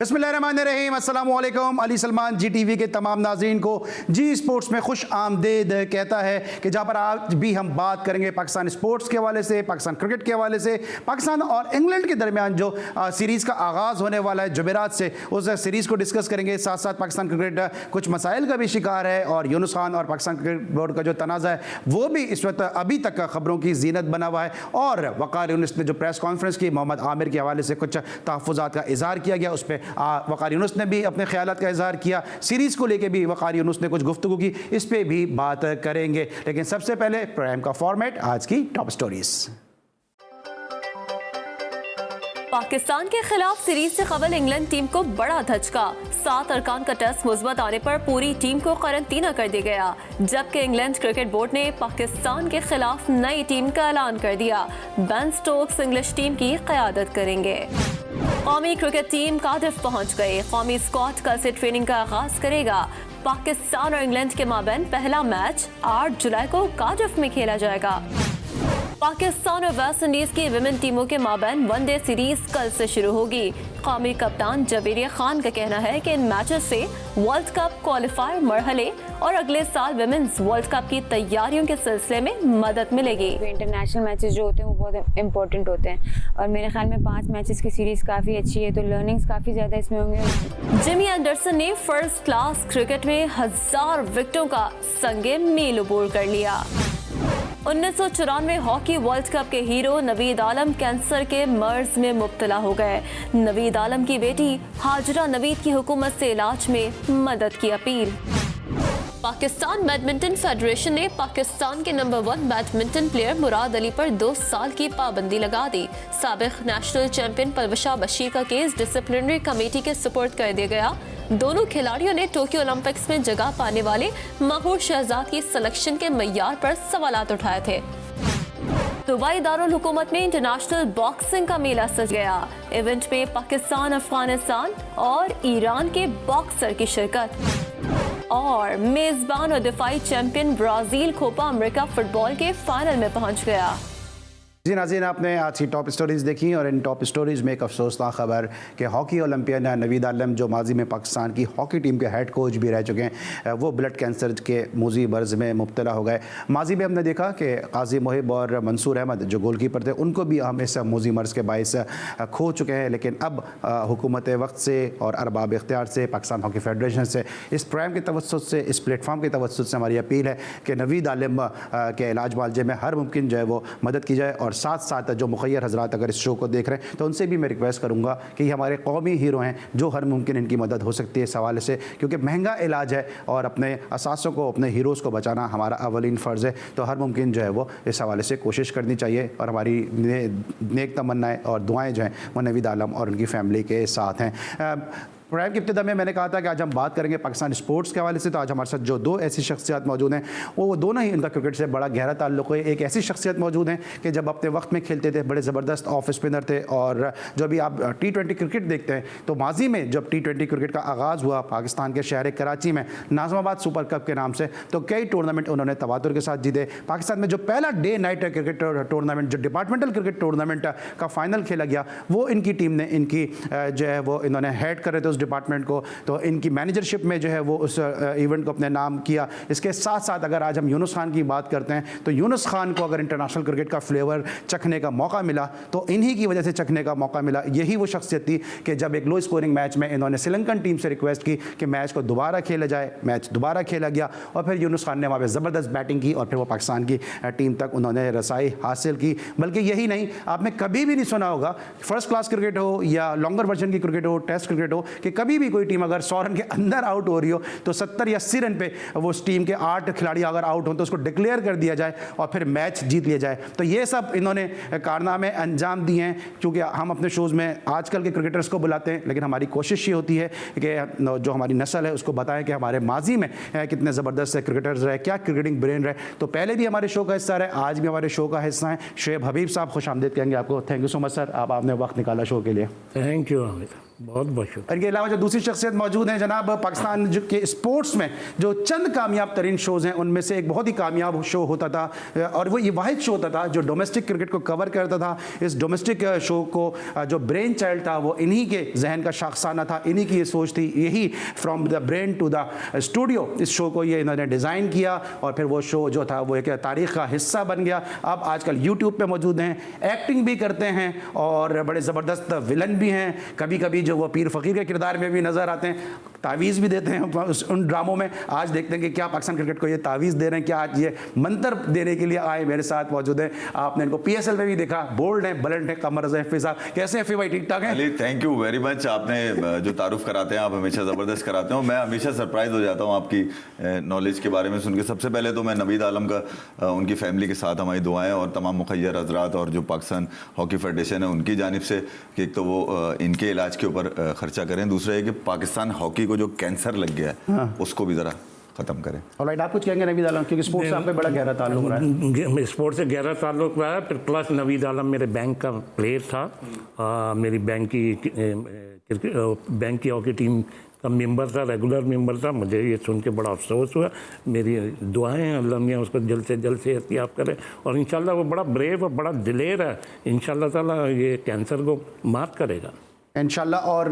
बिस्मिल्लाहिर्रहमानिर्रहीम, अस्सलाम वालेकुम। अली सलमान जी टीवी के तमाम नाज़रीन को जी स्पोर्ट्स में खुश आमदेद कहता है कि जहाँ पर आज भी हम बात करेंगे पाकिस्तान स्पोर्ट्स के हवाले से, पाकिस्तान क्रिकेट के हवाले से, पाकिस्तान और इंग्लैंड के दरमियान जो सीरीज़ का आगाज़ होने वाला है जुमेरात से, उस सीरीज़ को डिस्कस करेंगे। साथ साथ पाकिस्तान क्रिकेट कुछ मसाइल का भी शिकार है और यूनुस खान और पाकिस्तान क्रिकेट बोर्ड का जो तनाज़ा है वो भी इस वक्त अभी तक खबरों की जीनत बना हुआ है। और वक़ार यूनुस ने जो प्रेस कॉन्फ्रेंस की मोहम्मद आमिर के हवाले से कुछ तहफ़्फ़ुज़ात का इज़हार किया गया, उस पर वक़ार यूनुस ने भी अपने ख़यालात का इज़हार किया। सीरीज़ को लेकर भी वक़ार यूनुस ने कुछ गुफ्तगू की, इस पर भी बात करेंगे। लेकिन सबसे पहले प्रोग्राम का फॉर्मेट, आज की टॉप स्टोरीज़। पाकिस्तान के खिलाफ सीरीज से कबल इंग्लैंड टीम को बड़ा धचका। 7 अरकान का टेस्ट मुस्बत आने पर पूरी टीम को करंतना कर दिया गया, जबकि इंग्लैंड क्रिकेट बोर्ड ने पाकिस्तान के खिलाफ नई टीम का ऐलान कर दिया। बेन स्टोक्स इंग्लिश टीम की क़यादत करेंगे। कौमी क्रिकेट टीम कार्डिफ पहुंच गई। कौमी स्क्वाड कल से ट्रेनिंग का आगाज करेगा। पाकिस्तान और इंग्लैंड के माबैन पहला मैच 8 जुलाई को कार्डिफ में खेला जाएगा। पाकिस्तान और वेस्ट इंडीज की विमेन टीमों के माबैन वनडे सीरीज कल से शुरू होगी। कौमी कप्तान जबीरिया खान का कहना है कि इन मैचेस से वर्ल्ड कप क्वालिफायर मरहले और अगले साल विमेन्स वर्ल्ड कप की तैयारियों के सिलसिले में मदद मिलेगी। इंटरनेशनल मैचेस जो होते हैं वो बहुत इंपॉर्टेंट होते हैं और मेरे ख्याल में 5 मैचेस की सीरीज काफ़ी अच्छी है, तो लर्निंग्स काफ़ी ज़्यादा इसमें होंगे। जिमी एंडरसन ने फर्स्ट क्लास क्रिकेट में 1000 विकेटों का संगे मील अबूर कर लिया। 1994 हॉकी वर्ल्ड कप के हीरो नवीद आलम कैंसर के मर्ज में मुब्तला हो गए। नवीद आलम की बेटी हाजरा नवीद की हुकूमत से इलाज में मदद की अपील। पाकिस्तान बैडमिंटन फेडरेशन ने पाकिस्तान के number 1 badminton player Murad Ali पर 2 साल की पाबंदी लगा दी। साबिक नेशनल चैंपियन परवशा बशीर का केस डिसिप्लिनरी कमेटी के सुपुर्द कर दिया गया। दोनों खिलाड़ियों ने टोक्यो ओलंपिक्स में जगह पाने वाले महूर शहजाद की सिलेक्शन के मय्यार पर सवालात उठाए थे। दुबई दारुल हुकूमत में इंटरनेशनल बॉक्सिंग का मेला सज गया। इवेंट में पाकिस्तान, अफगानिस्तान और ईरान के बॉक्सर की शिरकत। और मेजबान और दिफाई champion Brazil Copa America football के फाइनल में पहुंच गया। जी नाज़रीन, आपने आज की टॉप स्टोरीज़ देखी और इन टॉप स्टोरीज़ में एक अफसोसनाक खबर कि हॉकी ओलंपियन नवीद आलम, जो माजी में पाकिस्तान की हॉकी टीम के हेड कोच भी रह चुके हैं, वो ब्लड कैंसर के मूजी मर्ज में मुब्तला हो गए। माजी में हमने देखा कि काजी मोहिब और मंसूर अहमद जो गोलकीपर थे, उनको भी हम इस मूजी मर्ज के बायस खो चुके हैं। लेकिन अब हुकूमत वक्त से और अरबाब इख्तियार से, पाकिस्तान हॉकी फेडरेशन से, इस प्रोग्राम के तवस्सुत से, इस प्लेटफॉर्म के तवस्सुत से हमारी अपील है कि नवीद आलम के इलाज मालजे में हर मुमकिन जो है वो मदद की जाए। और साथ साथ जो मुखय्यर हजरात अगर इस शो को देख रहे हैं तो उनसे भी मैं रिक्वेस्ट करूंगा कि ये हमारे कौमी हीरो हैं, जो हर मुमकिन इनकी मदद हो सकती है इस हवाले से, क्योंकि महंगा इलाज है और अपने असासों को, अपने हीरोज़ को बचाना हमारा अवलीन फ़र्ज़ है। तो हर मुमकिन जो है वो इस हवाले से कोशिश करनी चाहिए और हमारी नेक तमन्नाएँ और दुआएँ जो हैं वो नवीद आलम और उनकी फ़ैमिली के साथ हैं। प्रोग्राम की इब्तिदा में मैंने कहा था कि आज हम बात करेंगे पाकिस्तान स्पोर्ट्स के हवाले से। तो आज हमारे साथ जो 2 ऐसी शख्सियत मौजूद हैं, वो दोनों ही इनका क्रिकेट से बड़ा गहरा ताल्लुक़ है। एक ऐसी शख्सियत मौजूद हैं कि जब अपने वक्त में खेलते थे, बड़े ज़बरदस्त ऑफ स्पिनर थे। और जो अभी आप T20 क्रिकेट देखते हैं, तो माजी में जब T20 क्रिकेट का आगाज़ हुआ पाकिस्तान के शहर कराची में नाज़माबाद सुपर कप के नाम से, तो कई टूर्नामेंट उन्होंने तवातुर के साथ जीते। पाकिस्तान में जो पहला डे नाइट क्रिकेट टूर्नामेंट, जो डिपार्टमेंटल क्रिकेट टूर्नामेंट का फाइनल खेला गया, वो इनकी टीम ने, इनकी जो है वो इन्होंने हेड कर रहे थे उस डिपार्टमेंट को, तो इनकी मैनेजरशिप में जो है वो उस इवेंट को अपने नाम किया। इसके साथ साथ अगर आज हम यूनुस खान की बात करते हैं, तो यूनुस खान को अगर इंटरनेशनल क्रिकेट का फ्लेवर चखने का मौका मिला तो इन्हीं की वजह से चखने का मौका मिला। यही वो शख्सियत थी कि जब एक लो स्कोरिंग मैच में इन्होंने श्रीलंकन टीम से रिक्वेस्ट की कि मैच को दोबारा खेला जाए, मैच दोबारा खेला गया और फिर यूनुस खान ने वहाँ पर ज़बरदस्त बैटिंग की और फिर वो पाकिस्तान की टीम तक उन्होंने रसाई हासिल की। बल्कि यही नहीं, आपने कभी भी नहीं सुना होगा, फर्स्ट क्लास क्रिकेट हो या लॉन्गर वर्जन की क्रिकेट हो, टेस्ट क्रिकेट हो, कि कभी भी कोई टीम अगर 100 रन के अंदर आउट हो रही हो तो 70 या 80 रन पे वो उस टीम के 8 खिलाड़ी अगर आउट हो तो उसको डिक्लेयर कर दिया जाए और फिर मैच जीत लिया जाए। तो ये सब इन्होंने कारनामे अंजाम दिए हैं। क्योंकि हम अपने शोज़ में आजकल के क्रिकेटर्स को बुलाते हैं, लेकिन हमारी कोशिश ये होती है कि जो हमारी नस्ल है उसको बताएं कि हमारे माजी में कितने ज़बरदस्त क्रिकेटर्स रहे, क्या क्रिकेटिंग ब्रेन रहे। तो पहले भी हमारे शो का हिस्सा रहे, आज भी हमारे शो का हिस्सा है। शुएब हबीब साहब, खुश आमदीद कहेंगे आपको। Thank you so much sir, आपने वक्त निकाला शो के लिए। Thank you. बहुत बहुत शुक्रिया। इनके अलावा जो दूसरी शख्सियत मौजूद हैं जनाब, पाकिस्तान के स्पोर्ट्स में जो चंद कामयाब तरीन शोज़ हैं उनमें से एक बहुत ही कामयाब शो होता था और वो ये वाहिद शो होता था जो डोमेस्टिक क्रिकेट को कवर करता था। इस डोमेस्टिक शो को जो ब्रेन चाइल्ड था वो इन्हीं के जहन का शाखसाना था, इन्हीं की ये सोच थी, यही from the brain to the studio इस शो को ये इन्होंने डिज़ाइन किया और फिर वो शो जो था वो एक तारीख़ का हिस्सा बन गया। अब आजकल यूट्यूब पे मौजूद हैं, एक्टिंग भी करते हैं और बड़े ज़बरदस्त विलन भी हैं, कभी कभी जो वो पीर फ़कीर के किरदार में भी नज़र आते हैं, तावीज़ भी देते हैं उन ड्रामों में। आज देखते हैं कि क्या पाकिस्तान क्रिकेट को ये तावीज़ दे रहे हैं, क्या आज ये मंत्र देने के लिए आए मेरे साथ मौजूद हैं। आपने इनको PSL में भी देखा, बोल्ड हैं, बलंट हैं, कमर एफी साहब, कैसे एफी भाई, ठीक ठाक हैं? Ali thank you very much, आपने जो तारुफ कराते हैं आप हमेशा ज़बरदस्त कराते हो, मैं हमेशा सरप्राइज हो जाता हूँ आपकी नॉलेज के बारे में सुन के। सबसे पहले तो मैं नवीद आलम का उनकी फैमिली के साथ हमारी दुआएं और तमाम मुखय्यर हजरात और जो पाकिस्तान हॉकी फेडरेशन है उनकी जानिब से कि एक तो वो इनके इलाज के ऊपर खर्चा करें, दूसरा है कि पाकिस्तान हॉकी को जो कैंसर लग गया है उसको भी ज़रा ख़त्म करें। और राइट, आप कुछ कहेंगे नवीद आलम, क्योंकि स्पोर्ट्स से आप पे बड़ा गहरा ताल्लुक रहा है। स्पोर्ट्स से गहरा ताल्लुक रहा है, फिर प्लस नवीद आलम मेरे बैंक का प्लेयर था, मेरी बैंक की हॉकी टीम का मेंबर था, रेगुलर मेंबर था। मुझे ये सुन के बड़ा अफसोस हुआ। मेरी दुआएं हैं अल्लाह मियां उसको जल्द से जल्द सेहतियाब करे और इंशाल्लाह वो बड़ा ब्रेव और बड़ा दिलेर है, इंशाल्लाह ताला ये कैंसर को मात करेगा इंशाल्लाह। और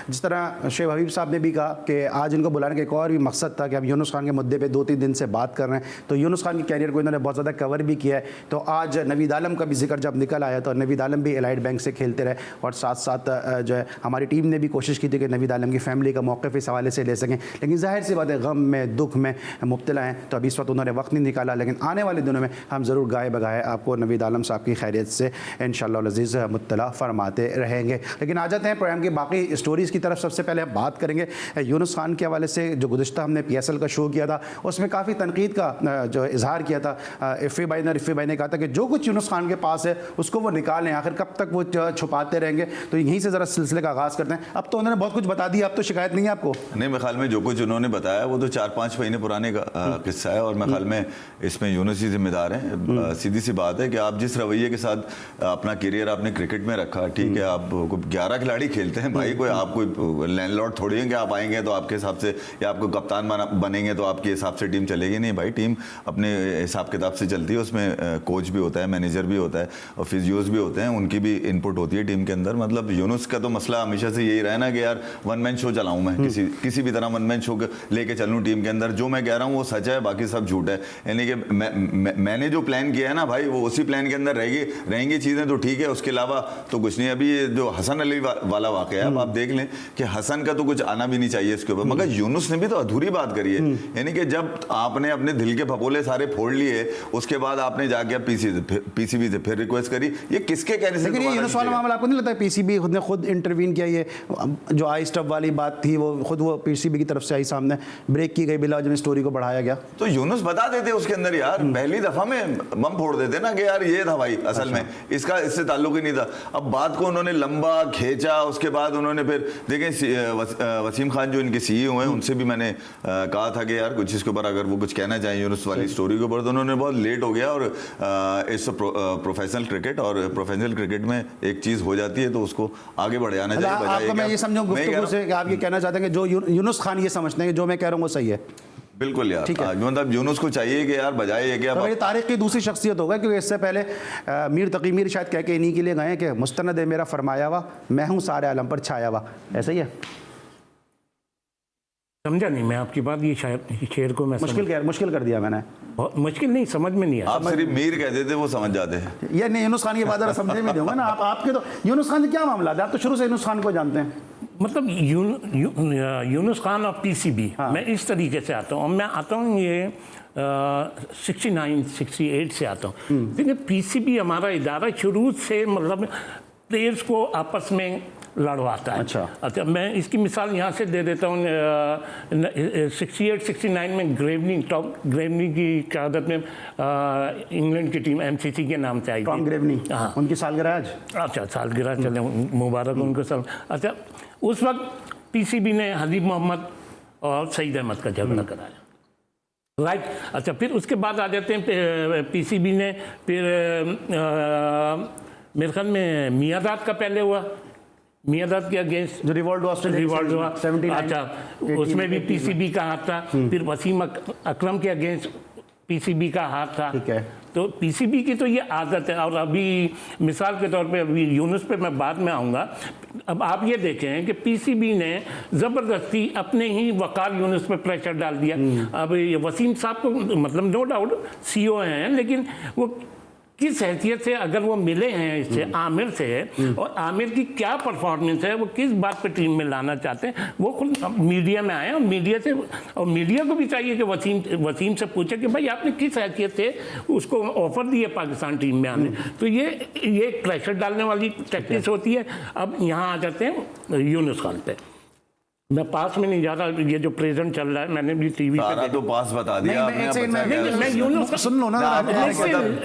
जिस तरह शेख हबीब साहब ने भी कहा कि आज इनको बुलाने का एक और भी मकसद था कि हम यूनुस खान के मुद्दे पे 2-3 दिन से बात कर रहे हैं, तो यूनुस खान की कैरियर को इन्होंने बहुत ज़्यादा कवर भी किया है। तो आज नवीद आलम का भी जिक्र जब निकल आया तो नवीद आलम भी एलाइड बैंक से खेलते रहे और साथ साथ जो है हमारी टीम ने भी कोशिश की थी कि नवीद आलम की फैमिली का मौक़िफ़ इस हवाले से ले सकें, लेकिन जाहिर सी बात है गम में दुख में मुब्तला हैं, तो अभी इस वक्त उन्होंने वक्त नहीं निकाला। लेकिन आने वाले दिनों में हम ज़रूर गाए बगाए आपको नवीद आलम साहब की खैरियत से इंशाअल्लाह अज़ीज़ मुत्तला फरमाते रहेंगे। लेकिन आ जाते हैं प्रोग्राम की बाकी स्टोरीज़ की तरफ। सबसे पहले हम बात करेंगे यूनुस खान के हवाले से। जो गुज़िश्ता हमने PSL का शो किया था उसमें काफ़ी तनकीद का जो इजहार किया था रफ़ी भाई ने कहा था कि जो कुछ यूनुस खान के पास है उसको वो निकालें, आखिर कब तक वो छुपाते रहेंगे। तो यहीं से ज़रा सिलसिले का आगाज़ करते हैं। अब तो उन्होंने बहुत कुछ बता दिया, अब तो शिकायत नहीं है आपको? नहीं, मेरे ख्याल में जो कुछ उन्होंने बताया वो तो 4-5 महीने पुराने का किस्सा है और मेरे ख्याल में इसमें यूनुस ही जिम्मेदार हैं। सीधी सी बात है कि आप जिस रवैये के साथ अपना करियर आपने क्रिकेट में रखा, ठीक है, आप 11 खिलाड़ी खेलते हैं भाई, कोई आप कोई लैंडलॉर्ड थोड़ी है कि आप आएंगे तो आपके हिसाब से या आपको कप्तान बनेंगे तो आपके हिसाब से टीम चलेगी। नहीं भाई, टीम अपने हिसाब किताब से चलती है, उसमें कोच भी होता है, मैनेजर भी होता है और फिजियोज भी होते हैं, उनकी भी इनपुट होती है टीम के अंदर। मतलब यूनुस का तो मसला हमेशा से यही रहा है ना कि यार वन मैन शो चलाऊं मैं, किसी भी तरह वन मैन शो लेके चलूँ टीम के अंदर। जो मैं कह रहा हूँ वो सच है, बाकी सब झूठ है। यानी कि मैंने जो प्लान किया है ना भाई, वो उसी प्लान के अंदर रहेंगी चीज़ें तो ठीक है, उसके अलावा तो कुछ नहीं। अभी ये जो हसन अली वाला वाक़या है, आप देख लें कि हसन का तो कुछ आना भी नहीं चाहिए इसके ऊपर, मगर यूनुस ने भी तो अधूरी बात करी है। यानी कि जब आपने अपने दिल के फपोले सारे फोड़ लिए, उसके बाद आपने जाके PCB से फिर रिक्वेस्ट करी, ये किसके कहने से? लेकिन ये यूनुस वाला मामला आपको नहीं लगता है PCB ने खुद इंटरवीन किया? ये जो आई स्टफ वाली बात थी वो खुद वो PCB की तरफ से आई सामने, ब्रेक की गई बिला जब स्टोरी को बढ़ाया गया। तो यूनुस बता देते उसके अंदर यार, पहली दफा में बम फोड़ देते ना कि यार ये था भाई, असल में इससे ताल्लुक ही नहीं था। अब बात को उन्होंने लंबा खींचा, उसके बाद उन्होंने फिर देखें वसीम खान जो इनके CEO हैं उनसे भी मैंने कहा था कि यार कुछ इसके ऊपर अगर वो कुछ कहना चाहें यूनुस वाली स्टोरी के ऊपर, तो उन्होंने बहुत लेट हो गया। और इस प्रोफेशनल क्रिकेट और प्रोफेशनल क्रिकेट में एक चीज़ हो जाती है तो उसको आगे बढ़ जाना चाहिए। आपको मैं ये समझूं गुफ्तगू से कि आप ये कहना चाहते हैं कि जो यूनुस खान ये समझते हैं कि जो मैं कह रहा हूँ वो सही है? बिल्कुल यार, मतलब यूनुस को चाहिए कि यार बजाय ये क्या, तो ये तारीख की दूसरी शख्सियत होगा, क्योंकि इससे पहले मीर तकी मीर शायद कह के इन्हीं के लिए गए कि मुस्तनद है मेरा फरमाया हुआ, मैं हूँ सारे आलम पर छाया हुआ, ऐसा ही है? समझा नहीं मैं आपकी बात, ये शायद शेर को मैं मुश्किल कर दिया मैंने? बहुत मुश्किल नहीं, समझ में नहीं आया। आप सिर्फ मीर कह देते वो समझ जाते हैं। ये नहीं, यूनुस खान की बात जरा समझने में दूंगा ना। आपके तो यूनुस खान से क्या मामला था? आप तो शुरू से यूनुस खान को जानते हैं। मतलब यूनुस खान और PCB, मैं इस तरीके से आता हूँ। मैं आता हूँ ये 69-68 से आता हूँ। देखिए PCB हमारा इदारा शुरू से मतलब प्लेयर्स को आपस में लड़वाता है। अच्छा, मैं इसकी मिसाल यहाँ से दे देता हूँ। 68-69 में ग्रेवनी की क़यादत में इंग्लैंड की टीम MCC के नाम से आई थी। ग्रेवनी, हाँ, उनकी सालगिरह आज। अच्छा, सालगिरह चले, मुबारक उनको सब। अच्छा, उस वक्त PCB ने हबीब मोहम्मद और सईद अहमद का झगड़ा कराया, राइट। अच्छा, फिर उसके बाद आ जाते हैं PCB ने फिर मेरे ख्याल में मियादाद का पहले हुआ, मियादाद के अगेंस्ट जो रिवॉल्ट ऑस्ट्रेलिया रिवॉल्ट हुआ, 79 अच्छा उसमें भी पीसीबी का हाथ था। फिर वसीम अकरम के अगेंस्ट पीसीबी का हाथ था। ठीक है। तो पीसीबी की तो ये आदत है। और अभी मिसाल के तौर पे अभी यूनुस पे मैं बाद में आऊँगा। अब आप ये देखें कि पीसीबी ने ज़बरदस्ती अपने ही वकार यूनुस पे प्रेशर डाल दिया। अब ये वसीम साहब को मतलब नो डाउट सीईओ हैं, लेकिन वो किस हैसियत से अगर वो मिले हैं इससे आमिर से, और आमिर की क्या परफॉर्मेंस है, वो किस बात पे टीम में लाना चाहते हैं, वो खुद मीडिया में आए। और मीडिया को भी चाहिए कि वसीम से पूछे कि भाई आपने किस हैसियत से उसको ऑफर दिया पाकिस्तान टीम में आने। तो ये प्रेशर डालने वाली टैक्टिक्स होती है। अब यहाँ आ जाते हैं यूनुस खान पे। मैं पास में नहीं जा रहा, ये जो प्रेजेंट चल रहा है मैंने भी टीवी पे सारा तो पास बता दिया नहीं, आपने। मैं यूनुस सुन लो ना।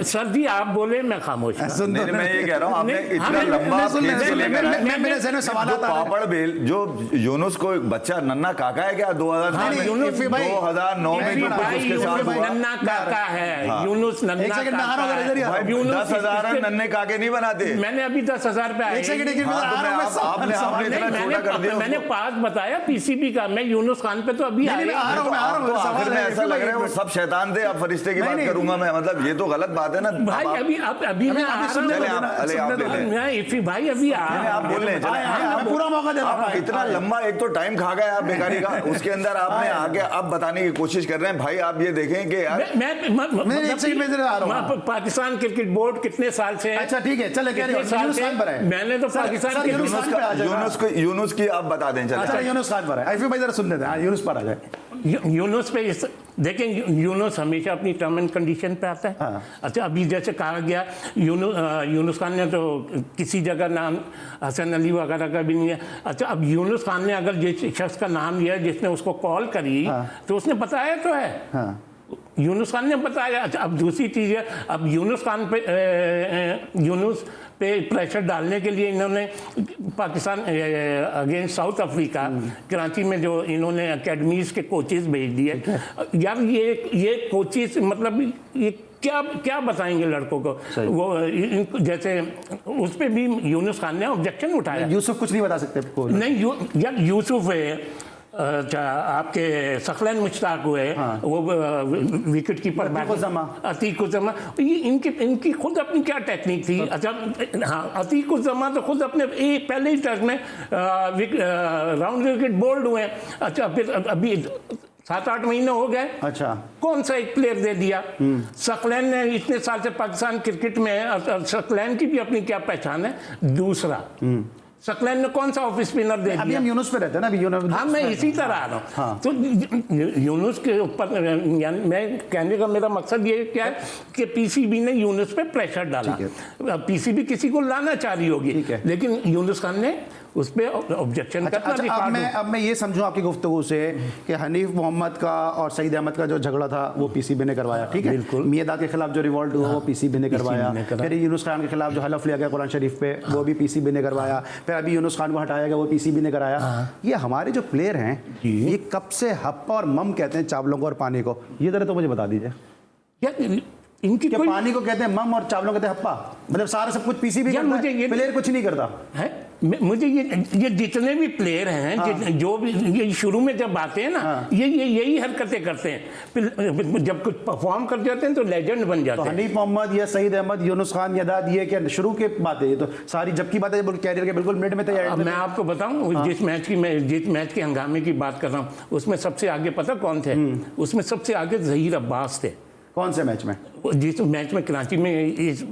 सर जी आप बोले मैं खामोश। नहीं, मैं ये कह रहा हूँ आपने इतना लंबा केस को लेकर मेरे ज़हन में सवाल आता है। पापड़ बेल जो यूनुस को एक बच्चा नन्ना काका है क्या 2009 में जो कुछ उसके साथ हुआ। नन्ना काका है यूनुस, नन्ना काका है। 10,000 नन्हे काके नहीं बनाते। मैंने अभी 10,000 पे आए। मैंने पास बताया पीसीबी का। मैं यूनुस खान पे तो अभी आखिर में ऐसा लग रहा है वो सब शैतान थे। अब फरिश्ते की बात करूंगा मैं, मतलब ये तो गलत बात है ना भाई। अभी मैं भाई अभी आप बोल रहे हैं पूरा मौका दे रहा हूं। इतना लंबा एक तो टाइम खा गए आप बेकारी का, उसके अंदर आपने आगे अब बताने की कोशिश कर रहे हैं। भाई आप ये देखें कि यार मैं पाकिस्तान क्रिकेट बोर्ड कितने साल से। अच्छा ठीक है, चले मैंने तो पाकिस्तान यूनुस की आप बता दें। चले यूनुस खान पर है। आईफी भाई जरा सुन लेते हैं। यूनुस पर आ जाए। यूनुस पे देखें, यूनुस हमेशा अपनी टर्म एंड कंडीशन पे आता है। हाँ। अच्छा अभी जैसे कहा गया यूनुस खान ने तो किसी जगह नाम हसन अली वगैरह का भी नहीं है। अच्छा अब यूनुस खान ने अगर जिस शख्स का नाम लिया जिसने उसको कॉल करी, तो उसने बताया तो है। यूनुस खान ने बताया। अच्छा अब दूसरी चीज़ है, अब यूनुस खान पे यूनुस पे प्रेशर डालने के लिए इन्होंने Pakistan against south Africa Karachi में जो इन्होंने एकेडमीज के कोचेस भेज दिए। यार ये कोचेस मतलब ये क्या बताएंगे लड़कों को। वो जैसे उस पर भी यूनुस खान ने ऑब्जेक्शन उठाया। यूसुफ कुछ नहीं बता सकते नहीं यार यूसुफ है। अच्छा आपके सखलैन मुश्ताक हुए। वो विकेट कीपर अतीकुज़्ज़मा, ये इनकी खुद अपनी क्या टेक्निक थी। अच्छा हाँ अतीकुज़्ज़मा तो खुद अपने पहले ही टेस्ट में राउंड विकेट बोल्ड हुए। अच्छा फिर अभी 7-8 महीने हो गए। अच्छा कौन सा एक प्लेयर दे दिया। सकलैन ने इतने साल से पाकिस्तान क्रिकेट में है, सकलैन की भी अपनी क्या पहचान है। दूसरा सकलैन ने कौन सा ऑफ स्पिनर दे दिया। अभी हम यूनुस पे रहते हैं ना। अभी हाँ मैं इसी तरह आ रहा हूँ। तो यूनुस के ऊपर यानी मैं कहने का मेरा मकसद ये क्या है कि पीसीबी ने यूनुस पे प्रेशर डाला। पीसीबी किसी को लाना चाह रही होगी, लेकिन यूनुस खान ने उस पर ऑब्जेक्शन करना। अब मैं ये समझूं आपकी गुफ्तगू से कि हनीफ मोहम्मद का और सईद अहमद का जो झगड़ा था वो पीसीबी ने करवाया। ठीक है, बिल्कुल। मियादाद के खिलाफ जो रिवॉल्ट हुआ वो पीसीबी ने करवाया। फिर यूनुस खान के खिलाफ जो हलफ लिया गया कुरान शरीफ पे वो भी पीसीबी ने करवाया। फिर अभी यूनुस खान को हटाया गया वो पीसीबी ने कराया। ये हमारे जो प्लेयर हैं ये कब से हप्पा और मम कहते हैं चावलों को और पानी को, ये जरा तो मुझे बता दीजिए। इनकी पानी को कहते हैं मम और चावलों कहते हैं हप्पा। मतलब सारा सब कुछ पीसीबी करता है, प्लेयर कुछ नहीं करता है। मुझे ये जितने भी प्लेयर हैं जो भी ये शुरू में जब आते हैं ना ये यही हरकतें करते हैं। फिर जब कुछ परफॉर्म कर जाते हैं तो लेजेंड बन जाते हैं। हनीफ मोहम्मद या सईद अहमद यूनुस खान मियादाद ये क्या शुरू के बात है। ये तो सारी जब की बात है कैरियर के बिल्कुल मिड में तैयार। मैं आपको बताऊं जिस मैच के हंगामे की बात कर रहा हूँ उसमें सबसे आगे पता कौन थे। उसमें सबसे आगे ज़हीर अब्बास थे। कौन से मैच में? जिस मैच में कराची में इस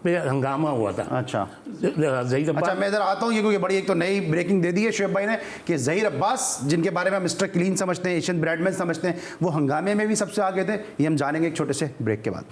पे हंगामा हुआ था। अच्छा ज़हीर अब्बास। अच्छा मैं इधर आता हूँ, ये क्योंकि बड़ी एक तो नई ब्रेकिंग दे दी है शुएब भाई ने कि ज़हीर अब्बास जिनके बारे में मिस्टर क्लीन समझते हैं, एशियन ब्रैडमैन समझते हैं, वो हंगामे में भी सबसे आगे थे। ये हम जानेंगे एक छोटे से ब्रेक के बाद।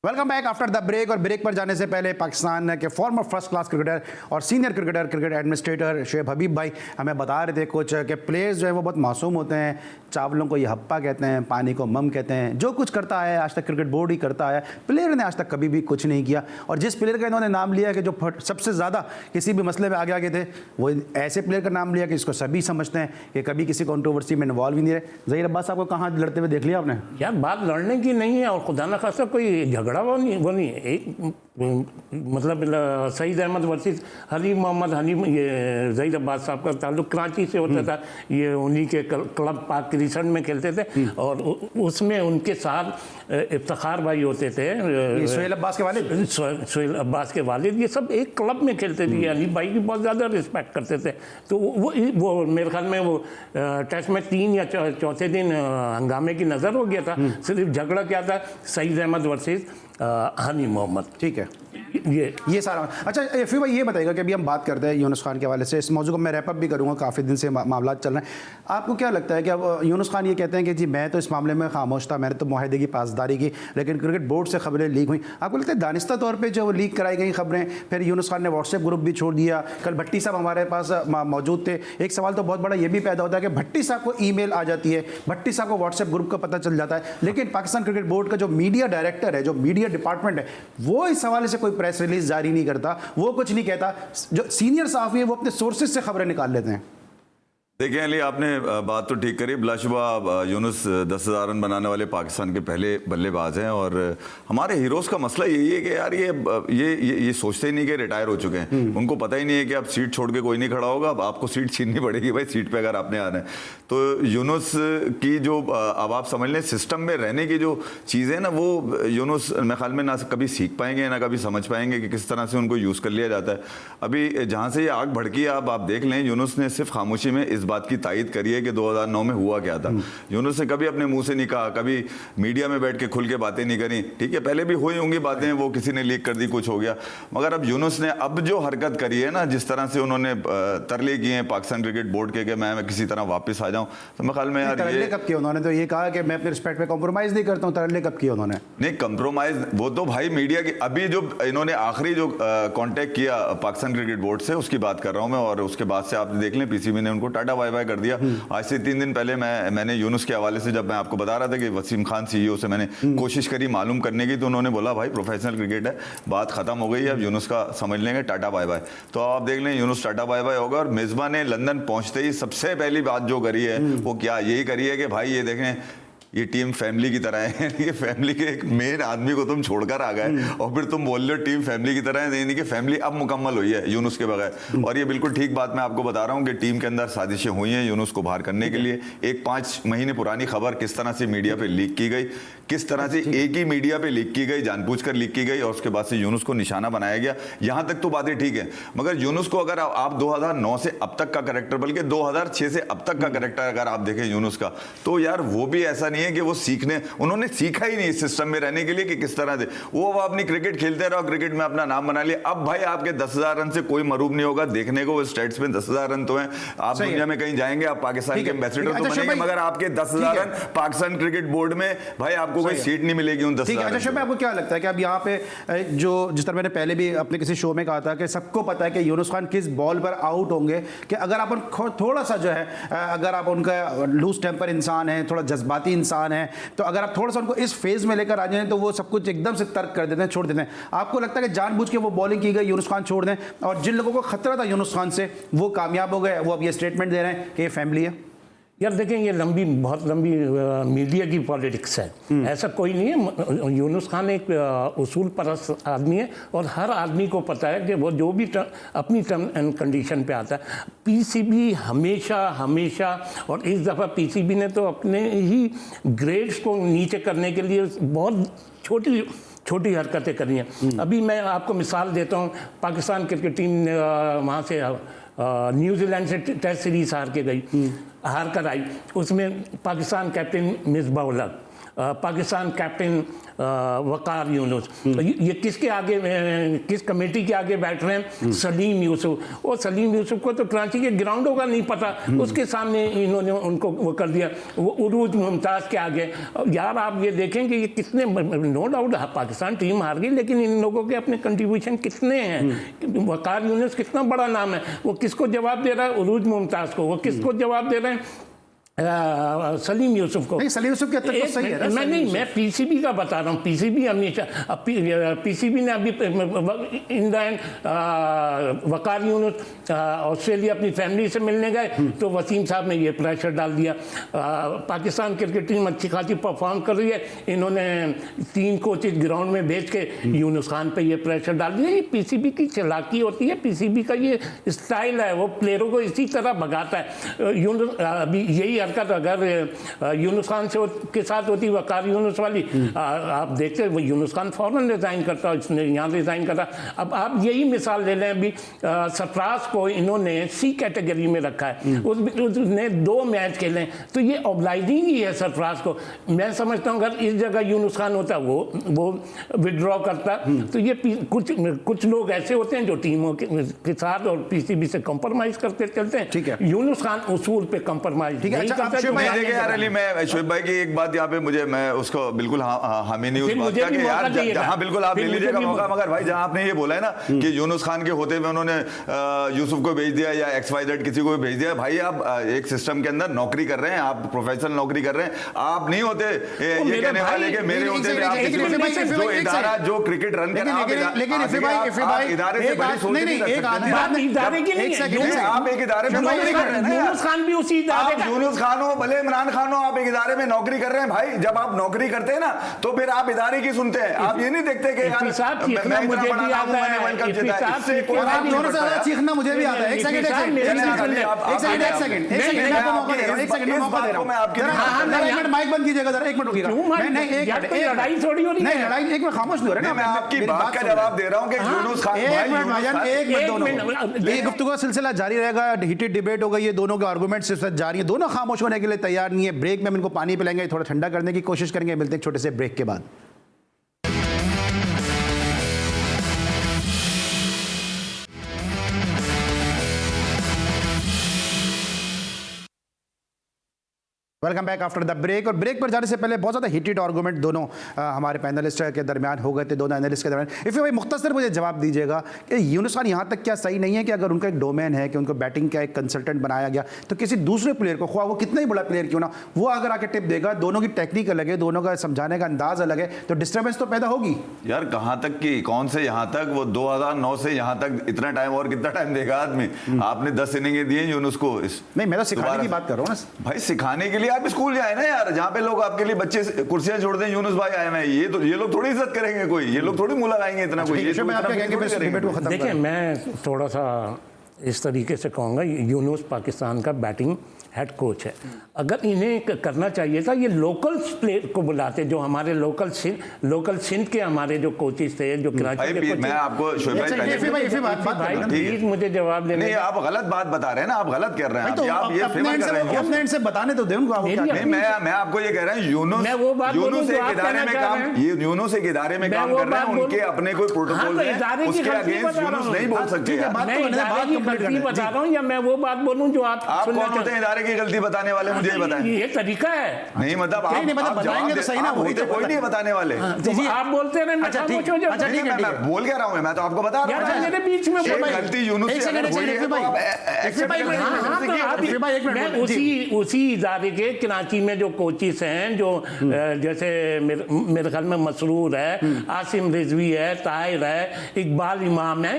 Welcome back after the break. और ब्रेक पर जाने से पहले पाकिस्तान के फॉर्मर फर्स्ट क्लास क्रिकेटर और senior cricketer, cricket administrator Shoaib Habib भाई हमें बता रहे थे कुछ कि प्लेयर्स जो है वो बहुत मासूम होते हैं, चावलों को ये हप्पा कहते हैं, पानी को मम कहते हैं, जो कुछ करता है आज तक क्रिकेट बोर्ड ही करता है, प्लेयर ने आज तक कभी भी कुछ नहीं किया। और जिस प्लेयर का इन्होंने नाम लिया कि जो सबसे ज़्यादा किसी भी मसले में आगे आगे थे, वो ऐसे प्लेयर का नाम लिया कि इसको सभी समझते हैं कि कभी किसी कंट्रोवर्सी में इन्वॉल्व ही नहीं रहे। ज़हीर अब्बास साहब को कहाँ लड़ते हुए देख लिया आपने? यार बात लड़ने की नहीं है, और खुदा न खासा कोई झगड़ा वो नहीं है। एक मतलब सईद अहमद वर्सेस हनीफ मोहम्मद, हनीफ ये ज़हीर अब्बास साहब का ताल्लुक कराची से होता था, ये उन्हीं के क्लब पाक क्रिसेंट में खेलते थे और उसमें उनके साथ इफ्तिखार भाई होते थे, सोहेल अब्बास के वालिद, सोहेल अब्बास के वालिद, ये सब एक क्लब में खेलते थे। हनीफ भाई की बहुत ज़्यादा रिस्पेक्ट करते थे। तो वो मेरे ख्याल में वो टेस्ट में 3 या चौथे दिन हंगामे की नज़र हो गया था। सिर्फ झगड़ा क्या था, सईद अहमद वर्सेस हनी मोहम्मद। ठीक है, ये सारा। अच्छा फिर भाई ये बताइएगा कि अभी हम बात करते हैं यूनुस खान के हवाले से, इस मौजू को मैं रैप अप भी करूँगा, काफ़ी दिन से मामला चल रहे हैं। आपको क्या लगता है कि अब यूनुस खान ये कहते हैं कि जी मैं तो इस मामले में खामोश था, मैंने तो मुआहदे की पासदारी की, लेकिन क्रिकेट बोर्ड से खबरें लीक हुई। आपको लगता है दानिस्ता तौर पर जो लीक कराई गई खबरें, फिर यूनुस खान ने व्हाट्सएप ग्रुप भी छोड़ दिया, कल भट्टी साहब हमारे पास मौजूद थे। एक सवाल तो बहुत बड़ा ये भी पैदा होता है कि भट्टी साहब को ईमेल आ जाती है, भट्टी साहब को व्हाट्सएप ग्रुप का पता चल जाता है, लेकिन पाकिस्तान क्रिकेट बोर्ड का जो मीडिया डायरेक्टर है, जो मीडिया डिपार्टमेंट है, वो इस हवाले से कोई प्रेस रिलीज जारी नहीं करता, वो कुछ नहीं कहता। जो सीनियर सहाफ़ी है वो अपने सोर्सेज से खबरें निकाल लेते हैं। देखिए अली, आपने बात तो ठीक करी। बिलाशुबा यूनुस 10,000 रन बनाने वाले पाकिस्तान के पहले बल्लेबाज हैं और हमारे हीरोज़ का मसला यही है कि यार ये सोचते ही नहीं कि रिटायर हो चुके हैं। उनको पता ही नहीं है कि अब सीट छोड़ के कोई नहीं खड़ा होगा, अब आपको सीट छीननी पड़ेगी भाई, सीट पे अगर आपने आना है। तो यूनुस की जो अब आप समझ लें सिस्टम में रहने की जो चीज़ें ना, वो यूनुस मेरे ख्याल में ना कभी सीख पाएंगे ना कभी समझ पाएंगे कि किस तरह से उनको यूज़ कर लिया जाता है। अभी जहाँ से ये आग भड़की है, आप देख लें, यूनुस ने सिर्फ खामोशी में इस बात की तायद करी है कि 2009 में हुआ क्या था। यूनुस ने कभी अपने मुंह से नहीं कहा, कभी मीडिया में बैठ के खुल के बातें नहीं करी। ठीक है, पहले भी हुई होंगी बातें, वो किसी ने लीक कर दी, कुछ हो गया, मगर अब यूनुस ने अब जो हरकत करी है ना, जिस तरह से उन्होंने तरले किए हैं पाकिस्तान क्रिकेट बोर्ड के कि मैं किसी तरह वापस आ जाऊं, तो मैं ख्याल में यार तरले कब किया उन्होंने? तो ये कहा कि मैं अपने रिस्पेक्ट पे कॉम्प्रोमाइज नहीं करता हूं, तरले कब किया उन्होंने? नहीं, कॉम्प्रोमाइज वो तो भाई मीडिया की, अभी जो इन्होंने आखिरी जो कांटेक्ट किया पाकिस्तान क्रिकेट बोर्ड से, उसकी बात कर रहा हूं मैं। और उसके बाद से आप देख लें, पीसीबी ने उनको टाटा बाय बाय कर दिया। आज से 3 दिन पहले मैंने यूनुस के हवाले से, जब मैं आपको बता रहा था कि वसीम खान सीईओ से मैंने कोशिश करी मालूम करने की, तो उन्होंने बोला भाई प्रोफेशनल क्रिकेट है, बात खत्म हो गई है, अब यूनुस का समझ लेंगे, टाटा बाय बाय। तो आप देख लें, यूनुस टाटा बाय बाय होगा। और मेजबान ने लंदन पहुंचते ही सबसे पहली बात जो करी है वो क्या, यही करी है कि भाई ये देखें, ये टीम फैमिली की तरह है। यानी कि फैमिली के एक मेन आदमी को तुम छोड़कर आ गए और फिर तुम बोल रहे हो टीम फैमिली की तरह है। यानी कि फैमिली अब मुकम्मल हुई है यूनुस के बगैर। और ये बिल्कुल ठीक बात मैं आपको बता रहा हूँ कि टीम के अंदर साजिशें हुई हैं यूनुस को बाहर करने के लिए। एक 5 महीने पुरानी खबर किस तरह से मीडिया पे लीक की गई, किस तरह से एक ही मीडिया पे लीक की गई, जानबूझकर लीक की गई, और उसके बाद से यूनुस को निशाना बनाया गया। यहाँ तक तो बातें ठीक है, मगर यूनुस को अगर आप 2009 से अब तक का कैरेक्टर, बल्कि 2006 से अब तक का कैरेक्टर अगर आप देखें यूनुस का, तो यार वो भी ऐसा नहीं है कि वो उन्होंने सीखा ही नहीं इस सिस्टम में रहने के लिए कि किस तरह से वो अपनी क्रिकेट खेलते रहो, क्रिकेट में अपना नाम बना लिया। अब भाई आपके 10,000 रन से कोई मरूब नहीं होगा। देखने को स्टेट्स में 10,000 रन तो हैं, आप दुनिया में कहीं जाएंगे, आप पाकिस्तान के एम्बेसडर तो बनेंगे, मगर आपके 10,000 रन पाकिस्तान क्रिकेट बोर्ड में भाई आपको कोई सीट नहीं मिलेगी उन 10,000। अच्छा, आपको क्या लगता है कि अब यहाँ पे जो जिस तरह मैंने पहले भी अपने किसी शो में कहा था कि सबको पता है कि यूनुस खान किस बॉल पर आउट होंगे, कि अगर आप थोड़ा सा जो है, अगर आप उनका लूज टेम्पर इंसान है, थोड़ा जज्बाती इंसान है, तो अगर आप थोड़ा सा उनको इस फेज में लेकर आ जाएं तो वो सब कुछ एकदम से तर्क कर देते हैं, छोड़ देते हैं। आपको लगता है कि जानबूझ के वो बॉलिंग की गई, यूनुस खान छोड़ दें, और जिन लोगों को खतरा था यूनुस खान से वो कामयाब हो गए, वो अब ये स्टेटमेंट दे रहे हैं कि ये फैमिली है? यार देखें, ये बहुत लंबी मीडिया की पॉलिटिक्स है, ऐसा कोई नहीं है। यूनुस खान एक उसूल परस्त आदमी है और हर आदमी को पता है कि वो जो भी अपनी टर्म एंड कंडीशन पे आता है। पीसीबी हमेशा और इस दफ़ा पीसीबी ने तो अपने ही ग्रेड्स को नीचे करने के लिए बहुत छोटी हरकतें करी हैं। अभी मैं आपको मिसाल देता हूँ, पाकिस्तान क्रिकेट टीम वहाँ से न्यूजीलैंड से टेस्ट सीरीज हार कर आई, उसमें पाकिस्तान कैप्टन मिसबाह उल हक पाकिस्तान कैप्टन वकार यूनुस, ये किसके आगे, किस कमेटी के आगे बैठ रहे हैं? सलीम यूसुफ। और सलीम यूसुफ को तो कराची के ग्राउंडों का नहीं पता, उसके सामने इन्होंने उनको वो कर दिया, वो उरूज मुमताज़ के आगे। यार आप ये देखें कि ये कितने, नो डाउट पाकिस्तान टीम हार गई, लेकिन इन लोगों के अपने कंट्रीब्यूशन कितने हैं। वकार यूनुस कितना बड़ा नाम है, वो किसको जवाब दे रहा है? उरूज मुमताज़ को। वो किसको जवाब दे रहे हैं? सलीम यूसुफ को। नहीं, सलीम यूसुफ के तक तो सही है। मैं पीसीबी का बता रहा हूँ। पीसीबी हमेशा, पीसीबी ने अभी in the end Waqar Yunus Australia अपनी फैमिली से मिलने गए, तो वसीम साहब ने ये प्रेशर डाल दिया। पाकिस्तान क्रिकेट टीम अच्छी खासी परफॉर्म कर रही है, इन्होंने 3 कोचेज ग्राउंड में भेज के यूनुस खान पे ये प्रेशर डाल दिया। ये पीसीबी की चालाकी होती है, पीसीबी का ये स्टाइल है, वो प्लेयरों को इसी तरह भगाता है। यूनुस अभी यही हरकत अगर यूनुस खान से के साथ होती, वकार यूनुस वाली, आप देखते वो यूनुस खान फौरन रिजाइन करता, इसने यहाँ रिजाइन करता। अब आप यही मिसाल ले लें, अभी सरफराज को इन्होंने सी कैटेगरी में रखा है, उसने 2 मैच खेले, तो ये ऑब्लाइजिंग ही है सरफराज को। मैं समझता हूँ अगर इस जगह यूनुस खान होता, वो विड्रॉ करता, तो ये कुछ लोग ऐसे होते हैं जो टीमों के साथ और पीसीबी से कंप्रोमाइज करते चलते हैं। ठीक है, यूनुस खान उसूल पे कंप्रोमाइज। देखिए यार अली, मैं शोएब भाई की एक बात यहाँ पे मैं उसको बिल्कुल हामी नहीं उस बात का कि यार जहाँ बिल्कुल आप ले लीजिएगा मौका, मगर भाई जहाँ आपने ये बोला है ना कि यूनुस खान के होते हुए उन्होंने यूसुफ को भेज दिया या XYZ किसी को भी भेज दिया, भाई आप एक सिस्टम के अंदर नौकरी कर रहे हैं, आप प्रोफेशनल नौकरी कर रहे हैं, आप नहीं होते ये कहने वाले कि मेरे होते हुए आप जो इदारा जो क्रिकेट रन कर, आप इदारे से बड़ी सोच नहीं कर सकते। आप एक इदारे में नौकरी कर रहे हैं, यूनुस खान भी उसी इदारे का, यूनुस खान हो भले इमरान खान हो, आप एक इदारे में नौकरी कर रहे हैं। भाई जब आप नौकरी करते हैं ना, तो फिर आप इदारे की सुनते हैं, आप ये नहीं देखते कि यार मैं इतना बड़ा नाम हूं, मैंने वर्ल्ड कप जीता है। इससे कोई आप दोनों से ज्यादा चीखना मुझे भी आता है। एक सेकंड मैं माइक बंद कीजिएगा जरा, 1 मिनट रुकिएगा। लड़ाई थोड़ी हो रही है, लड़ाई 1 मिनट खामोश नहीं हो रहे ना, मैं आपकी बात का जवाब दे रहा हूं कि यूनुस खान, 1 मिनट भाईजान, 1 मिनट दोनों, ये गुफ्तगू का सिलसिला जारी रहेगा। हीटेड डिबेट हो गई है, दोनों के आर्गुमेंट्स इस वक्त जारी है, दोनों खामोश होने के लिए तैयार नहीं है। ब्रेक में हम इनको पानी पिलाएंगे, थोड़ा ठंडा करने की कोशिश करेंगे। मिलते हैं एक छोटे से ब्रेक के बाद। Welcome back after the break. और ब्रेक पर जाने से पहले बहुत ज़्यादा हीटेड आर्गूमेंट दोनों हमारे पैनलिस्ट के दरमियान हो गए थे, दोनों एनालिस्ट के दरमियान। इफ़ भाई मुख्तसर मुझे जवाब दीजिएगा कि यूनुस खान यहाँ तक क्या सही नहीं है कि अगर उनका एक डोमेन है कि उनको बैटिंग का एक कंसल्टेंट बनाया गया, तो किसी दूसरे प्लेयर को, ख्वाह वो कितना ही बड़ा प्लेयर क्यों ना, वो अगर आके टिप देगा, दोनों की टेक्निक अलग है, दोनों का समझाने का अंदाज अलग है, तो डिस्टर्बेंस तो पैदा होगी यार। कहाँ तक की, कौन से यहाँ तक, वो 2009 से यहाँ तक इतना टाइम, और कितना टाइम देगा आदमी? आपने 10 इनिंग्स दिए यूनुस को। नहीं, मैं तो सिखाने की बात कर रहा हूँ ना भाई, सिखाने के लिए आप स्कूल जाए ना यार, जहाँ पे लोग आपके लिए बच्चे कुर्सियां छोड़ दें, यूनुस भाई आए हैं, ये लोग थोड़ी इज्जत करेंगे, कोई ये लोग थोड़ी मुंह लगाएंगे इतना। कोई देखिए, मैं थोड़ा सा इस तरीके से कहूँगा, यूनुस पाकिस्तान का बैटिंग हेड कोच है। अगर इन्हें करना चाहिए था, ये लोकल प्लेयर को बुलाते, जो हमारे लोकल सिंध के हमारे जो कोचेस थे, जो कराची के। मैं आपको प्लीज मुझे जवाब देने। नहीं, आप गलत बात बता रहे हैं ना, आप गलत कर रहे हैं, आप ये फेवर कर रहे हैं। अपने एंड से बताने तो दे उनको। मैं आपको ये कह रहा हूं, यूनुस एक इदारे में काम, ये यूनुस एक इदारे में काम कर रहे हैं, उनके अपने कोई प्रोटोकॉल है, उसके अगेंस्ट यूनुस नहीं बोल सकते। बता रहा हूँ, या मैं वो बात बोलूं जो आप कौन होते हैं इदारे की गलती बताने वाले? मुझे ही बताएं। ये तरीका है नहीं, मतलब आप बताएंगे तो सही ना, वही तो कोई नहीं बताने वाले। आप बोलते रहे, अच्छा ठीक है, मैं बोल क्या रहा हूँ, मैं तो आपको बता रहा हूँ मेरे बीच में गलती यूनुस से अगर हुई है तो आप उसी इदारे के कराची में जो कोचिस हैं, जो जैसे मेरे ख्याल में मसरूर है, आसिम रिजवी है, ताहिर है, इकबाल इमाम है,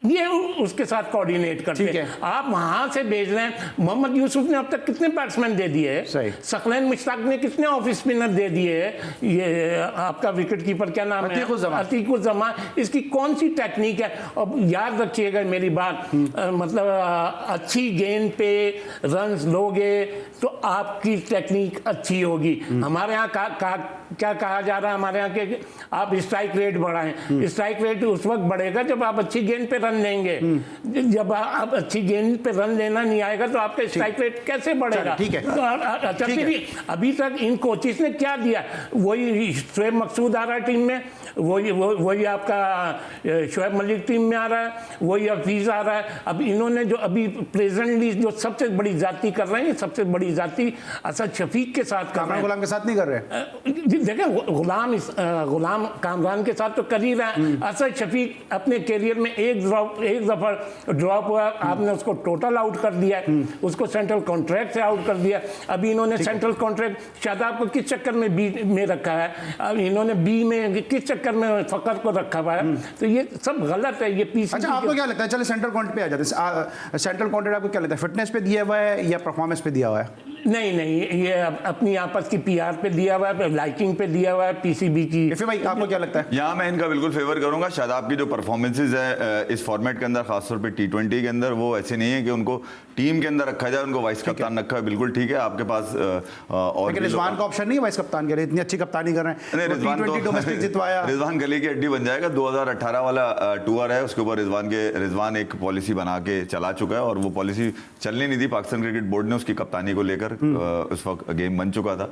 ये उसके साथ कोऑर्डिनेट करते हैं। आप वहां से भेज रहे हैं। मोहम्मद यूसुफ ने अब तक कितने बैट्समैन दे दिए हैं? सकलैन मुश्ताक ने कितने ऑफ स्पिनर दे दिए हैं? ये आपका विकेट कीपर क्या नाम है? अतीकुज़्ज़मान। इसकी कौन सी टेक्निक है? अब याद रखिएगा मेरी बात, मतलब अच्छी गेंद पे रन्स लोगे तो आपकी टेक्निक अच्छी होगी। हमारे यहाँ क्या कहा जा रहा है हमारे यहाँ के आप स्ट्राइक रेट बढ़ाएं। स्ट्राइक रेट उस वक्त बढ़ेगा जब आप अच्छी गेंद पे रन लेंगे। जब आप अच्छी गेंद पे रन लेना नहीं आएगा तो आपका स्ट्राइक रेट कैसे बढ़ेगा? ठीक है। तो अच्छा, फिर अभी तक इन कोचिस ने क्या दिया? वही शोएब मकसूद आ रहा है टीम में, वही आपका शोएब मलिक टीम में आ रहा है, वही हफीज आ रहा है। अब इन्होंने जो अभी प्रेजेंटली जो सबसे बड़ी जाती कर रहे हैं, सबसे बड़ी जाती असद शफीक के साथ कर रहे हैं। गुलाम के साथ नहीं कर रहे? देखें, गुलाम कामरान के साथ तो कर ही रहा है। असद शफीक अपने कैरियर में एक दफा ड्रॉप हुआ, आपने उसको टोटल आउट कर दिया है, उसको सेंट्रल कॉन्ट्रैक्ट से आउट कर दिया। अभी इन्होंने सेंट्रल कॉन्ट्रैक्ट शादाब को किस चक्कर में बी में रखा है, अब इन्होंने बी में किस चक्कर में फकर को रखा हुआ है? तो ये सब गलत है। ये पीसीबी। अच्छा, आपको क्या लगता है, चले सेंट्रल कॉन्ट्रैक्ट पे आ जाते हैं, सेंट्रल कॉन्ट्रैक्ट आपको क्या लगता है, फिटनेस पे दिया हुआ है या परफॉर्मेंस पे दिया हुआ है? नहीं, ये अपनी आपस की पीआर पे दिया हुआ है, लाइकिंग पे दिया हुआ है, पीसीबी की। फिर भाई आपको क्या लगता है? यहाँ मैं इनका बिल्कुल फेवर करूंगा। शादाब की जो परफॉर्मेंसेज है इस फॉर्मेट के अंदर, खासतौर पे T20 के अंदर, वो ऐसे नहीं है कि उनको टीम के अंदर रखा जाए, उनको वाइस कप्तान रखा है, बिल्कुल ठीक है। आपके पास और लेकिन रिजवान का ऑप्शन नहीं है वाइस कप्तान के लिए, इतनी अच्छी कप्तानी कर रहे हैं, T20 डोमेस्टिक जितवाया। रिजवान गली की हड्डी बन जाएगा। 2018 वाला टूर है, उसके ऊपर रिजवान एक पॉलिसी बना के चला चुका है और वो पॉलिसी चलने नहीं दी पाकिस्तान क्रिकेट बोर्ड ने उसकी कप्तानी को लेकर। उस वक्त गेम बन चुका था,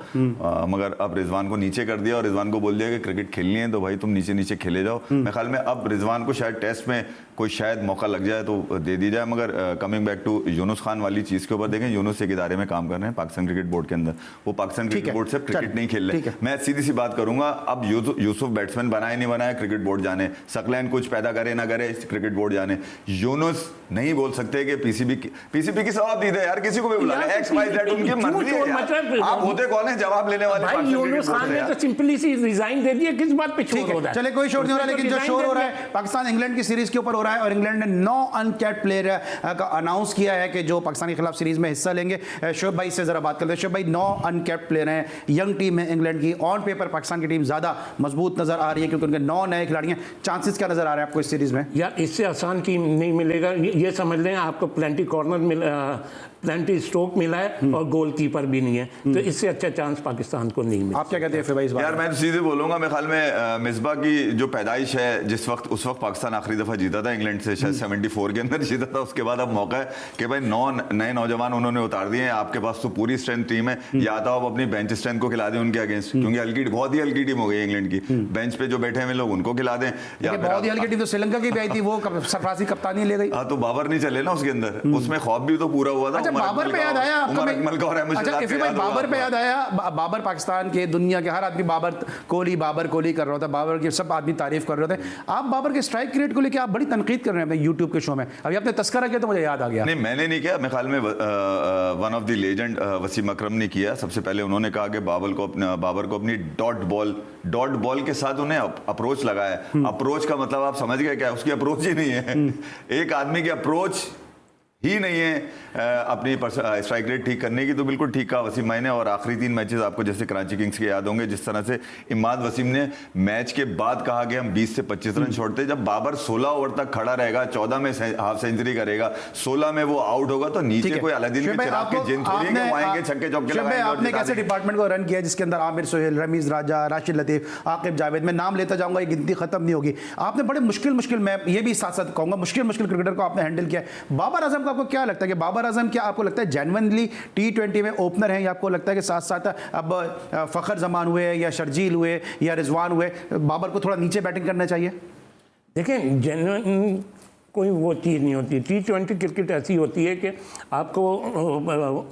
मगर अब रिजवान को नीचे कर दिया और रिजवान को बोल दिया कि क्रिकेट खेलनी है तो भाई तुम नीचे नीचे खेले जाओ। मेरे ख्याल में अब रिजवान को शायद टेस्ट में कोई शायद मौका लग जाए तो दे दी जाए। मगर coming back to Younis Khan वाली चीज़ के ऊपर देखें, यूनुस एक इदारे में काम कर रहे हैं पाकिस्तान क्रिकेट बोर्ड के अंदर, वो पाकिस्तान क्रिकेट बोर्ड से क्रिकेट नहीं खेल रहे। मैं सीधी सी बात करूंगा, अब यूसुफ बैट्समैन बनाए नहीं बनाए क्रिकेट बोर्ड जाने, सकलैन कुछ पैदा करे ना करे क्रिकेट बोर्ड जाने। यूनुस नहीं बोल सकते कि पीसीबी की सवाब दी दे यार, किसी को भी बुला ले, एक्स वाई जेड उनकी मर्जी है। आप होते कौन है जवाब लेने वाले? भाई यूनुस खान ने तो सिंपली सी रिजाइन दे दिया, किस बात पे शोर हो रहा है? चले कोई शोर नहीं हो रहा, लेकिन जो शोर हो रहा है पाकिस्तान इंग्लैंड की सीरीज के ऊपर हो रहा है और इंग्लैंड ने 9 अनकैप्ड प्लेयर का अनाउंस किया है कि जो पाकिस्तान के खिलाफ सीरीज में हिस्सा लेंगे। शोएब भाई से जरा बात करते हैं। शोएब भाई, 9 अनकैप्ड प्लेयर हैं, यंग टीम है इंग्लैंड की, ऑन पेपर पाकिस्तान की टीम ज्यादा मजबूत नजर आ रही है क्योंकि उनके 9 नए खिलाड़ी हैं। चांसेस क्या नजर आ रहे हैं आपको इस सीरीज में? यार इससे आसान टीम नहीं मिलेगा, ये समझ लें। आपको प्लेंटी कॉर्नर मिला, प्लेंटी स्ट्रोक मिला है और गोलकीपर भी नहीं है, तो इससे अच्छा चांस पाकिस्तान को नहीं मिला। आप क्या कहते हैं फिर भाई इस बात? यार मैं तो सीधे बोलूंगा, मेरे ख्याल में मिसबा की जो पैदाइश है, उस वक्त पाकिस्तान आखिरी दफा जीता था इंग्लैंड से, शायद 74 के अंदर जीता था। उसके बाद अब मौका है कि भाई 9 नए नौजवान उन्होंने उतार दिए हैं। आपके पास तो पूरी स्ट्रेंथ टीम है, या तो आप अपनी बेंच स्ट्रेंथ को खिला दें उनके अगेंस्ट, क्योंकि बहुत ही हल्की टीम हो गई इंग्लैंड की। बेंच पे जो बैठे हुए लोग उनको खिला दें, या बहुत ही हल्की टीम तो श्रीलंका की भी आई थी, वो सरफराजी कप्तानी ले गई। हाँ, तो बाबर नहीं चले ना उसके अंदर, उसमें ख्वाब भी तो पूरा हुआ था। अच्छा, बाबर पे याद आया आपको? अच्छा, बाबर पे याद आया। बाबर पाकिस्तान के, दुनिया के हर आदमी बाबर कोहली कर रहा था, बाबर की सब आदमी तारीफ कर रहे थे। आप बाबर के स्ट्राइक रेट को लेकर आप बड़ी तनकीद कर रहे हैं यूट्यूब के शो में, अभी आपने तस्करा किया तो मुझे याद आ गया। नहीं, मैंने नहीं किया, मेरे ख्याल में one of the legend Wasim Akram ने किया। सबसे पहले उन्होंने कहा कि बाबर को अपनी डॉट बॉल के साथ उन्हें अप्रोच लगाया। अप्रोच का मतलब आप समझ गए क्या? उसकी अप्रोच ही नहीं है, एक आदमी की अप्रोच ही नहीं है अपनी स्ट्राइक रेट ठीक करने की। तो बिल्कुल ठीक कहा वसीम भाई ने। और आखिरी 3 मैचेस आपको जैसे कराची किंग्स के याद होंगे, जिस तरह से इमाद वसीम ने मैच के बाद कहा कि हम 20 से 25 रन छोड़ते। जब बाबर 16 ओवर तक खड़ा रहेगा, 14 में हाफ सेंचुरी करेगा, 16 में वो आउट होगा, तो नीचे कोई अलादीन के चिराग के जिन थोड़ी है, आएंगे छक्के चौके लगाएंगे। आपने कैसे डिपार्टमेंट को रन किया जिसके अंदर आमिर सोहेल, रमीज राजा, राशिद लतीफ, आकिब जावेद, मैं नाम लेता जाऊंगा, ये गिनती खत्म नहीं होगी। आपने बड़े मुश्किल मैं ये भी साथ साथ कहूंगा मुश्किल क्रिकेटर को आपने हैंडल किया। बाबर आजम का आपको क्या लगता है कि बाबर आजम क्या आपको लगता है जेन्युइनली T20 में ओपनर है, या आपको लगता है कि साथ साथ अब फखर जमान हुए या शर्जील हुए या रिजवान हुए, बाबर को थोड़ा नीचे बैटिंग करना चाहिए? देखें, जेन्युइन कोई वो चीज़ नहीं होती। T20 क्रिकेट ऐसी होती है कि आपको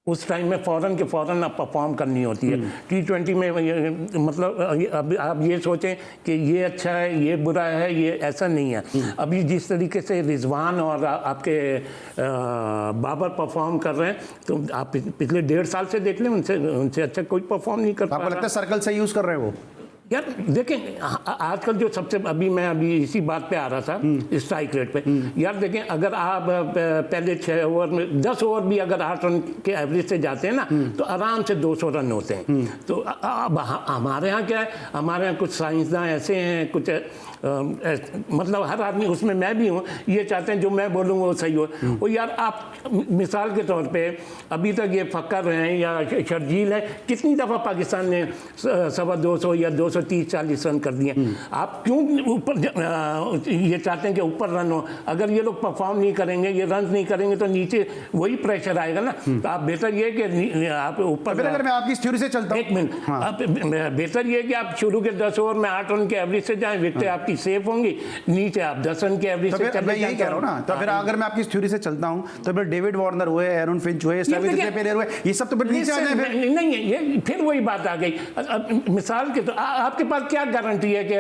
उस टाइम में फ़ौरन के फ़ौरन आप परफॉर्म करनी होती है। T20 में मतलब अब आप ये सोचें कि ये अच्छा है, ये बुरा है, ये ऐसा नहीं है। अभी जिस तरीके से रिजवान और आपके बाबर परफॉर्म कर रहे हैं, तो आप पिछले 1.5 साल से देख लें, उनसे अच्छा कोई परफॉर्म नहीं कर पा रहा। आपको लगता है सर्कल से यूज़ कर रहे हैं वो? यार देखें, आजकल जो सबसे अभी इसी बात पे आ रहा था, स्ट्राइक रेट पे। यार देखें, अगर आप पहले 6 ओवर में 10 ओवर भी अगर 8 रन के एवरेज से जाते हैं ना, तो आराम से 200 रन होते हैं। तो अब हमारे यहाँ क्या है, हमारे यहाँ कुछ साइंसदान ऐसे हैं, कुछ मतलब हर आदमी, उसमें मैं भी हूँ, ये चाहते हैं जो मैं बोलूँगा वो सही हो। और यार आप मिसाल के तौर पे अभी तक ये फ़क्र हैं या शर्जील है, कितनी दफ़ा पाकिस्तान ने 250 या 230-40 रन कर दिए। आप क्यों ऊपर ये चाहते हैं कि ऊपर रन हो? अगर ये लोग परफॉर्म नहीं करेंगे, ये रन नहीं करेंगे तो नीचे वही प्रेशर आएगा ना। तो आप बेहतर ये कि आप ऊपर, अगर मैं आपकी थ्योरी से चलता हूं, एक मिनट, आप बेहतर ये कि आप शुरू के 10 ओवर में 8 रन के एवरेज से जाएं, विकेटें आपकी सेफ होंगी, नीचे आप 10 रन के एवरेज से चले। मैं यही कह रहा हूँ ना, तो फिर अगर मैं आपकी थ्योरी से चलता हूँ तो फिर डेविड वार्नर हुए, एरन फिंच हुए, प्लेयर हुए, ये सब तो फिर नीचे आ जाए। नहीं, ये फिर वही बात आ गई। मिसाल के तो आपके पास क्या गारंटी है कि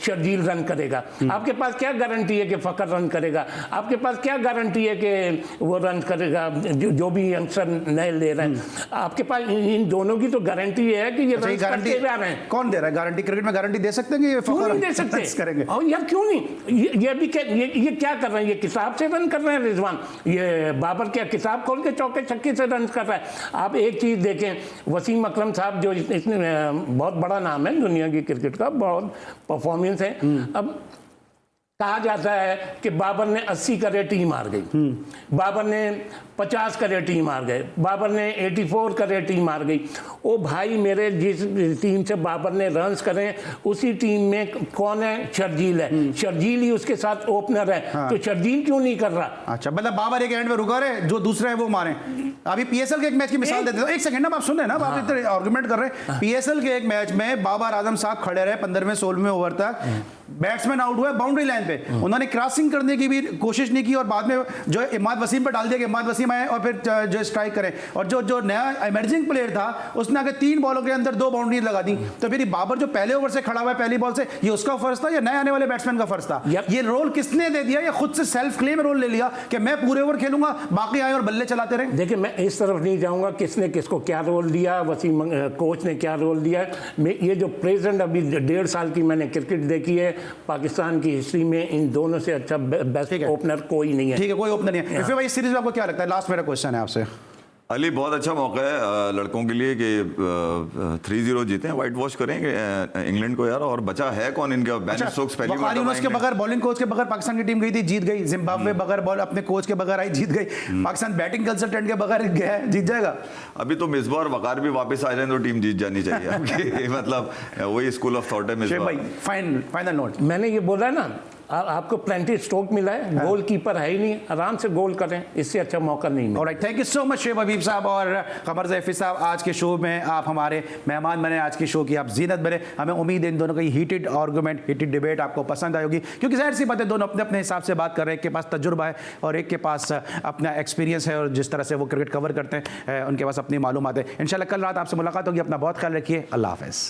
शर्जील रन करेगा? आपके पास क्या गारंटी है कि फकर रन करेगा? आपके पास क्या गारंटी है कि वो रन करेगा जो भी यंगस्टर नए ले रहे हैं? आपके पास इन दोनों की तो गारंटी है कि ये रन करते जा रहे हैं। कौन दे रहा है गारंटी? क्रिकेट में गारंटी दे सकते हैं कि ये क्यों नहीं दे सकते करेंगे? और यार क्यों नहीं? ये भी ये क्या कर रहे हैं? ये किताब से रन कर रहे हैं रिजवान। ये बाबर क्या किताब खोल के चौके छक्के से रन कर रहा है? आप एक चीज़ देखें, वसीम अकरम साहब जो इसने बहुत बड़ा नाम है दुनिया की क्रिकेट का, बहुत परफॉर्मेंस है। अब कहा जाता है कि बाबर ने 80 करे टीम हार गई, बाबर ने 50 करे टीम हार गए, बाबर ने 84 करे टीम हार गई। ओ भाई मेरे, जिस टीम से बाबर ने रन्स करे उसी टीम में कौन है? शर्जील है। शर्जील ही उसके साथ ओपनर है। हाँ। तो शर्जील क्यों नहीं कर रहा? अच्छा, मतलब बाबर एक एंड में रुका रहे, जो दूसरे है वो मारे। अभी पीएसएल के एक मैच की मिसाल देते हैं, एक सेकंड ना, आप सुन रहे हैं ना, आप इतने आर्गुमेंट कर रहे हैं। पीएसएल के एक मैच में बाबर आजम साहब खड़े रहे 15वें-16वें ओवर तक, बैट्समैन आउट हुआ बाउंड्री लाइन पे, उन्होंने क्रॉसिंग करने की भी कोशिश नहीं की और बाद में जो इमाद वसीम पर डाल दिया कि इमाद वसीम आए और फिर जो स्ट्राइक करें, और जो नया इमर्जिंग प्लेयर था उसने आगे 3 बॉलों के अंदर 2 बाउंड्री लगा दी। तो फिर बाबर जो पहले ओवर से खड़ा हुआ है पहली बॉल से, ये उसका फर्ज था या नए आने वाले बैट्समैन का फर्ज था? ये रोल किसने दे दिया? या खुद से सेल्फ क्लेम रोल ले लिया कि मैं पूरे ओवर खेलूंगा, बाकी आए और बल्ले चलाते रहे? देखिए, मैं इस तरफ नहीं जाऊंगा किसने किसको क्या रोल दिया, वसीम कोच ने क्या रोल दिया। ये जो प्रेजेंट अभी 1.5 साल की मैंने क्रिकेट देखी है पाकिस्तान की हिस्ट्री में, इन दोनों से अच्छा बेस्ट ओपनर कोई नहीं है। ठीक है, कोई ओपनर नहीं है। फिर भाई इस सीरीज में आपको क्या लगता है? लास्ट मेरा क्वेश्चन है आपसे अली, बहुत अच्छा मौका है लड़कों के लिए कि 3-0 जीते हैं, वाइट वॉश करेंगे इंग्लैंड को यार। और बचा है कौन इनका? बेन स्टोक्स पहली बार के बगैर, बॉलिंग कोच के बगैर पाकिस्तान की टीम गई थी, जीत गई। जिम्बाब्वे बगैर बॉल अपने कोच के बगैर आई, जीत गई। पाकिस्तान बैटिंग कंसल्टेंट के बगैर गया, जीत जाएगा। अभी तो मिसबा और वकार भी वापस आ जाए तो टीम जीत जानी चाहिए। मतलब वही स्कूल ऑफ थॉट है मिसबा। फाइनल नोट, मैंने ये बोला ना, आपको प्लेंटी स्ट्रोक मिला है, गोल कीपर है ही नहीं, आराम से गोल करें, इससे अच्छा मौका नहीं मिला। Alright, thank you so much Shoaib Habib साहब और कमर ज़ैफ़ी साहब। आज के शो में आप हमारे मेहमान बने, आज के शो की आप जीनत बने। हमें उम्मीद है इन दोनों की हीटेड आर्गुमेंट, हीटेड डिबेट आपको पसंद आई होगी, क्योंकि जाहिर सी बात है दोनों अपने अपने हिसाब से बात कर रहे हैं। एक के पास तजुर्बा है और एक के पास अपना एक्सपीरियंस है, और जिस तरह से वो क्रिकेट कवर करते हैं उनके पास अपनी मालूमात है। इंशाल्लाह कल रात आपसे मुलाकात होगी। अपना बहुत ख्याल रखिए। अल्लाह हाफ़िज़।